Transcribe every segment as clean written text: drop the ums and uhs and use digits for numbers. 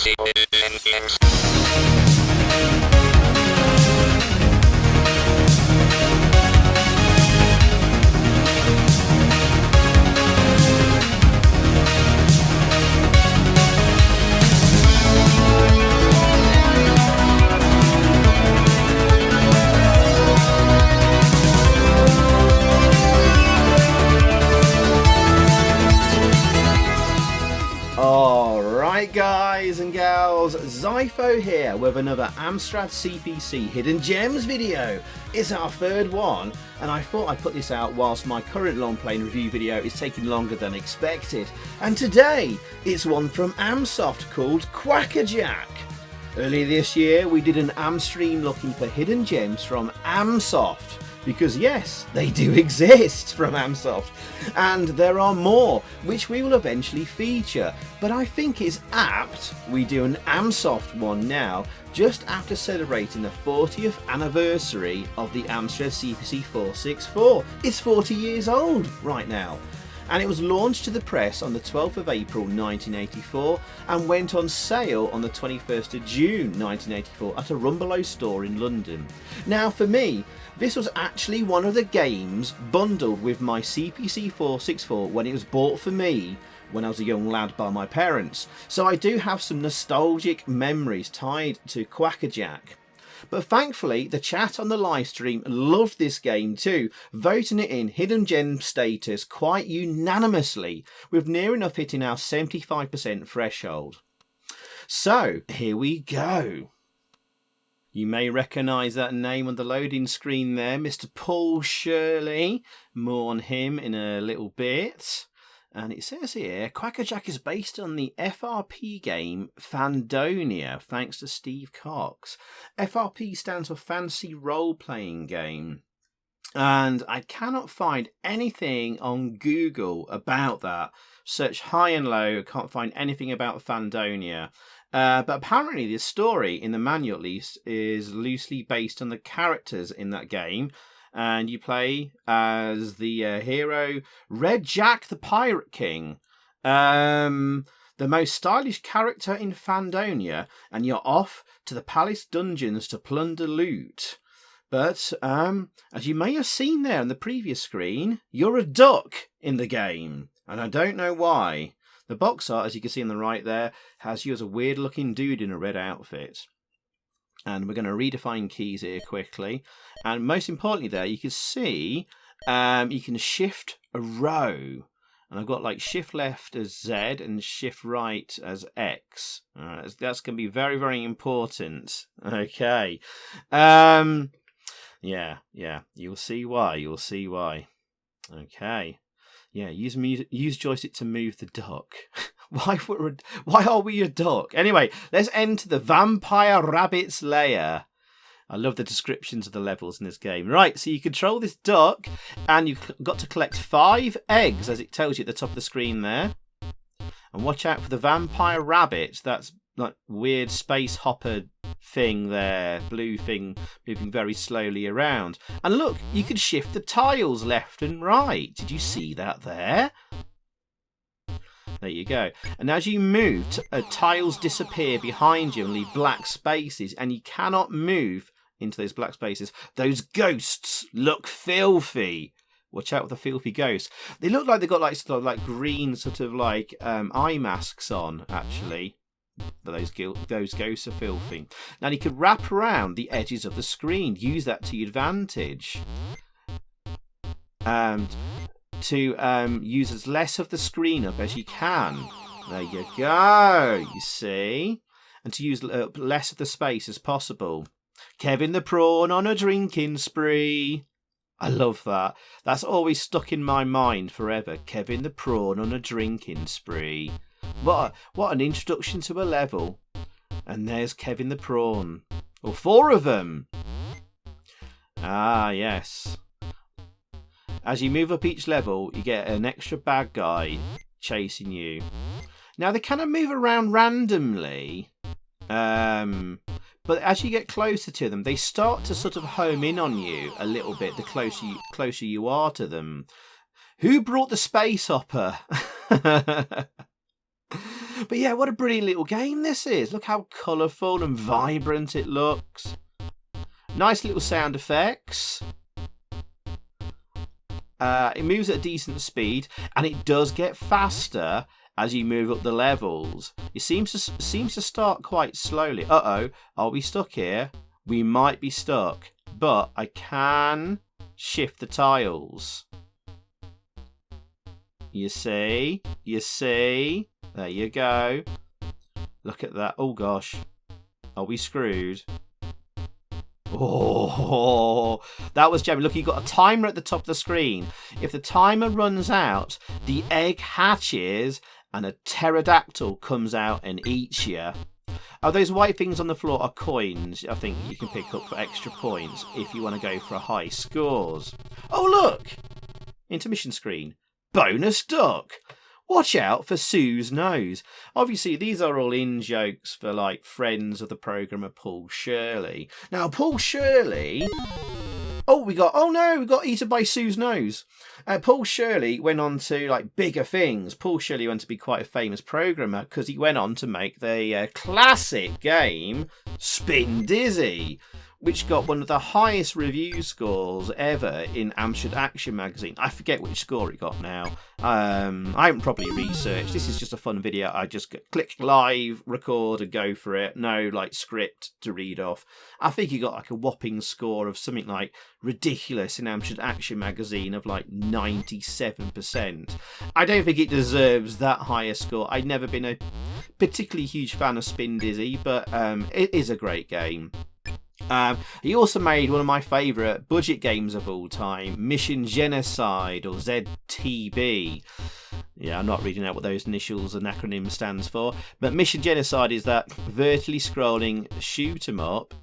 CPC Hidden Gems. Alright guys and gals, Zypho here with another Amstrad CPC Hidden Gems video. It's our third one and I thought I'd put this out whilst my current long playing review video is taking longer than expected. And today it's one from AMSOFT called Quack A Jack. Earlier this year we did an Amstream looking for hidden gems from AMSOFT. Because yes, they do exist from AMSOFT, and there are more which we will eventually feature, but I think it's apt we do an AMSOFT one now just after celebrating the 40th anniversary of the Amstrad CPC 464. It's 40 years old right now. And it was launched to the press on the 12th of April 1984 and went on sale on the 21st of June 1984 at a Rumbelow store in London. Now for me, this was actually one of the games bundled with my CPC 464 when it was bought for me when I was a young lad by my parents. So I do have some nostalgic memories tied to Quack A Jack. But thankfully, the chat on the live stream loved this game too, voting it in Hidden Gem status quite unanimously, with near enough hitting our 75% threshold. So, here we go. You may recognise that name on the loading screen there, Mr. Paul Shirley. More on him in a little bit. And it says here, Quack A Jack is based on the FRP game Fandonia, thanks to Steve Cox. FRP stands for Fantasy Role Playing Game. And I cannot find anything on Google about that. Search high and low, can't find anything about Fandonia. But apparently the story, in the manual at least, is loosely based on the characters in that game. And you play as the hero Red Jack the Pirate King, the most stylish character in Fandonia, and you're off to the palace dungeons to plunder loot. But as you may have seen there on the previous screen, you're a duck in the game, and I don't know why. The box art, as you can see on the right there, has you as a weird looking dude in a red outfit. And we're going to redefine keys here quickly. And most importantly there, you can see you can shift a row. And I've got like shift left as Z and shift right as X. That's going to be very, very important. Okay. Yeah. You'll see why. Okay. Yeah, use joystick to move the duck. Why are we a duck? Anyway, let's enter the Vampire Rabbit's lair. I love the descriptions of the levels in this game. Right, so you control this duck, and you've got to collect 5 eggs, as it tells you at the top of the screen there. And watch out for the Vampire Rabbit. That's like weird space hopper thing there, blue thing moving very slowly around. And look, you can shift the tiles left and right. Did you see that there? There you go. And as you move, tiles disappear behind you and leave black spaces, and you cannot move into those black spaces. Those ghosts look filthy. Watch out with the filthy ghosts. They look like they've got like sort of like green sort of like eye masks on, actually. But those ghosts are filthy. Now you could wrap around the edges of the screen. Use that to your advantage. To use as less of the screen up as you can. There you go. You see? And to use less of the space as possible. Kevin the Prawn on a drinking spree. I love that. That's always stuck in my mind forever. Kevin the Prawn on a drinking spree. What an introduction to a level. And there's Kevin the Prawn. Or 4 of them. Ah, yes. As you move up each level, you get an extra bad guy chasing you. Now, they kind of move around randomly. But as you get closer to them, they start to sort of home in on you a little bit the closer you are to them. Who brought the space hopper? But yeah, what a brilliant little game this is. Look how colourful and vibrant it looks. Nice little sound effects. It moves at a decent speed, and it does get faster as you move up the levels. It seems to start quite slowly. Uh-oh, are we stuck here? We might be stuck, but I can shift the tiles. You see? You see? There you go. Look at that. Oh gosh. Are we screwed? Oh, that was jammy. Look, you've got a timer at the top of the screen. If the timer runs out, the egg hatches and a pterodactyl comes out and eats you. Oh, those white things on the floor are coins. I think you can pick up for extra points if you want to go for high scores. Oh, look! Intermission screen. Bonus duck. Watch out for Sue's nose. Obviously, these are all in-jokes for, like, friends of the programmer Paul Shirley. Now, Paul Shirley... Oh, we got eaten by Sue's nose. Paul Shirley went on to, like, bigger things. Paul Shirley went to be quite a famous programmer because he went on to make the classic game Spindizzy, which got one of the highest review scores ever in Amstrad Action magazine. I forget which score it got now. I haven't properly researched. This is just a fun video. I just click live, record, and go for it. No, like, script to read off. I think he got like a whopping score of something like ridiculous in Amstrad Action magazine of like 97%. I don't think it deserves that higher score. I've never been a particularly huge fan of Spindizzy, but it is a great game. He also made one of my favourite budget games of all time, Mission Genocide, or ZTB. Yeah, I'm not reading out what those initials and acronyms stands for, but Mission Genocide is that vertically scrolling shoot 'em up,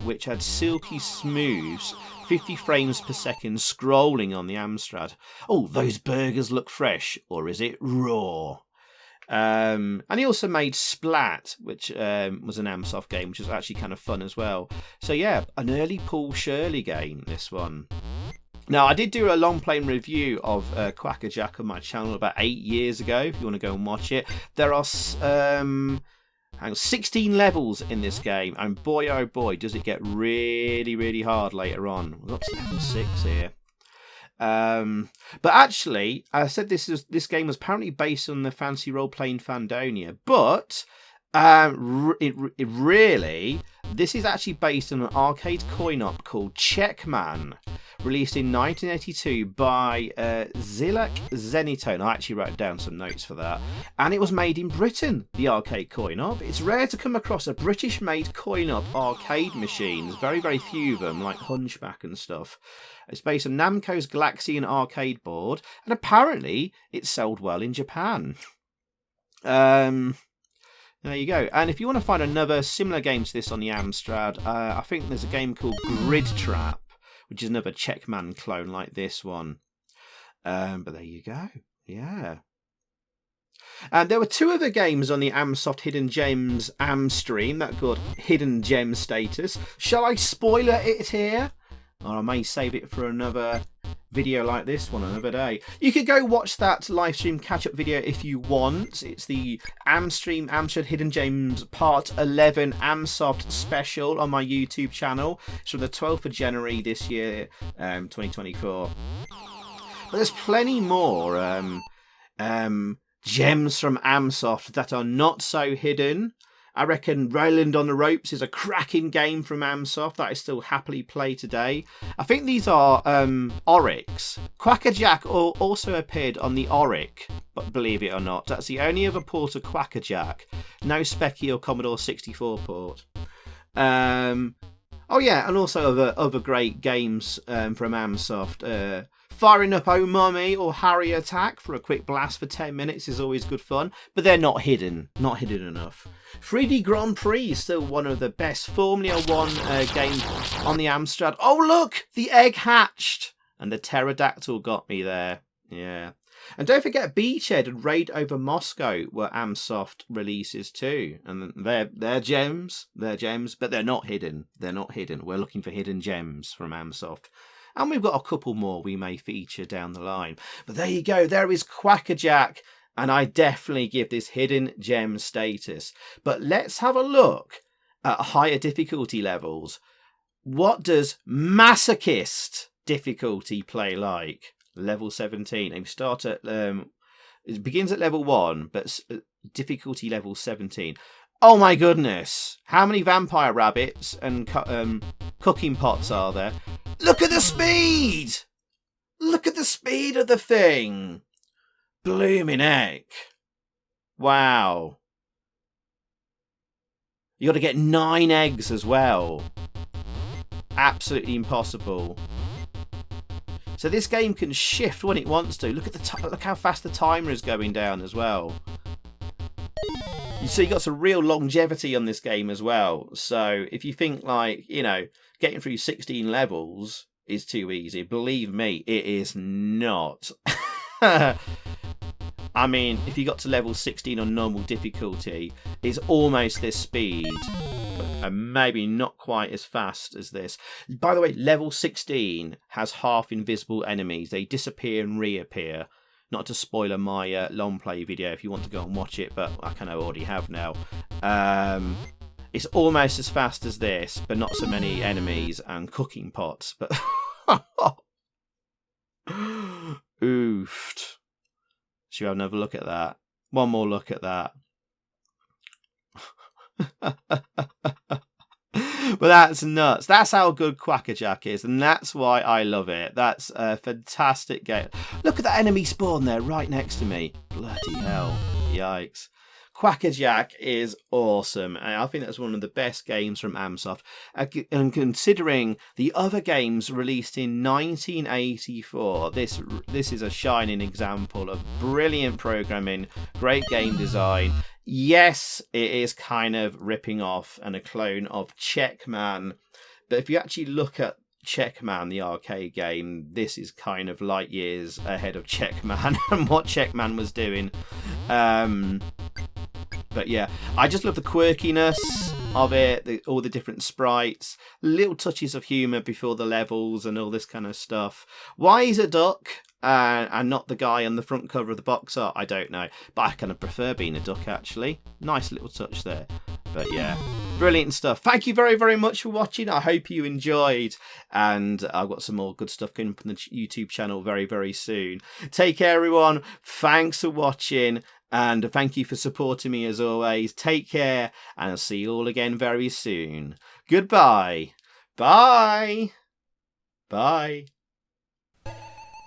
which had silky smooth 50 frames per second scrolling on the Amstrad. Oh, those burgers look fresh, or is it raw? And he also made Splat, which was an AMSOFT game, which was actually kind of fun as well. So yeah, an early Paul Shirley game, this one. Now, I did do a long playing review of Quack A Jack on my channel about 8 years ago, if you want to go and watch it. There are 16 levels in this game, and boy oh boy does it get really, really hard later on. We've got to level 6 here. But actually, I said this game was apparently based on the fancy role-playing Fandonia, but this is actually based on an arcade coin-op called Checkman, released in 1982 by Zilak Zenitone. I actually wrote down some notes for that. And it was made in Britain, the arcade coin-op. It's rare to come across a British-made coin-op arcade machine. There's very, very few of them, like Hunchback and stuff. It's based on Namco's Galaxian arcade board, and apparently it sold well in Japan. There you go. And if you want to find another similar game to this on the Amstrad, I think there's a game called Grid Trap, which is another Checkman clone like this one. But there you go. Yeah. And there were 2 other games on the AMSOFT Hidden Gems Amstream that got Hidden Gem status. Shall I spoiler it here? Or I may save it for another video like this one another day. You could go watch that live stream catch-up video if you want. It's the Amstream Amstrad Hidden Gems Part 11 AMSOFT special on my YouTube channel. It's from the 12th of January this year, 2024. But there's plenty more gems from AMSOFT that are not so hidden. I reckon Roland on the Ropes is a cracking game from AMSOFT that I still happily play today. I think these are Oryx. Quack A Jack also appeared on the Oryx, but believe it or not, that's the only other port of Quack A Jack. No Specky or Commodore 64 port. Oh yeah, and also other great games from AMSOFT. Firing up Oh Mummy or Harry Attack for a quick blast for 10 minutes is always good fun, but they're not hidden enough. 3D Grand Prix is still one of the best Formula 1 games on the Amstrad. Oh look, the egg hatched, and the pterodactyl got me there. Yeah. And don't forget Beachhead and Raid Over Moscow were AMSOFT releases too. And they're gems, but they're not hidden. We're looking for hidden gems from AMSOFT. And we've got a couple more we may feature down the line. But there you go. There is Quack A Jack and I definitely give this hidden gem status. But let's have a look at higher difficulty levels. What does masochist difficulty play like? Level 17. And we start at it begins at level 1, but difficulty level 17. Oh my goodness! How many vampire rabbits and cooking pots are there? Look at the speed! Look at the speed of the thing! Blooming heck! Wow! You got to get 9 eggs as well. Absolutely impossible. So this game can shift when it wants to. Look at the look how fast the timer is going down as well. So you got some real longevity on this game as well. So if you think like, you know, getting through 16 levels is too easy, believe me, it is not. I mean, if you got to level 16 on normal difficulty, it's almost this speed, but maybe not quite as fast as this. By the way, level 16 has half invisible enemies. They disappear and reappear. Not to spoiler my long play video if you want to go and watch it, but I kind of already have now. It's almost as fast as this, but not so many enemies and cooking pots. But oofed. Should we have another look at that? One more look at that. But that's nuts. That's how good Quack A Jack is, and that's why I love it. That's a fantastic game. Look at that enemy spawn there right next to me. Bloody hell. Yikes. Quack A Jack is awesome, and I think that's one of the best games from AMSOFT. And considering the other games released in 1984, this is a shining example of brilliant programming, great game design. Yes, it is kind of ripping off and a clone of Checkman, but if you actually look at Checkman, the arcade game, this is kind of light years ahead of Checkman and what Checkman was doing. But yeah, I just love the quirkiness of it, all the different sprites, little touches of humour before the levels and all this kind of stuff. Why he's a duck and not the guy on the front cover of the box art, I don't know. But I kind of prefer being a duck, actually. Nice little touch there. But yeah, brilliant stuff. Thank you very, very much for watching. I hope you enjoyed. And I've got some more good stuff coming from the YouTube channel very, very soon. Take care, everyone. Thanks for watching. And thank you for supporting me as always. Take care, and I'll see you all again very soon. Goodbye. Bye. Bye.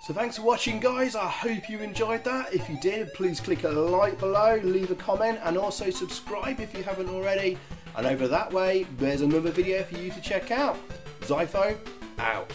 So thanks for watching, guys. I hope you enjoyed that. If you did, please click a like below, leave a comment, and also subscribe if you haven't already. And over that way, there's another video for you to check out. Zypho, out.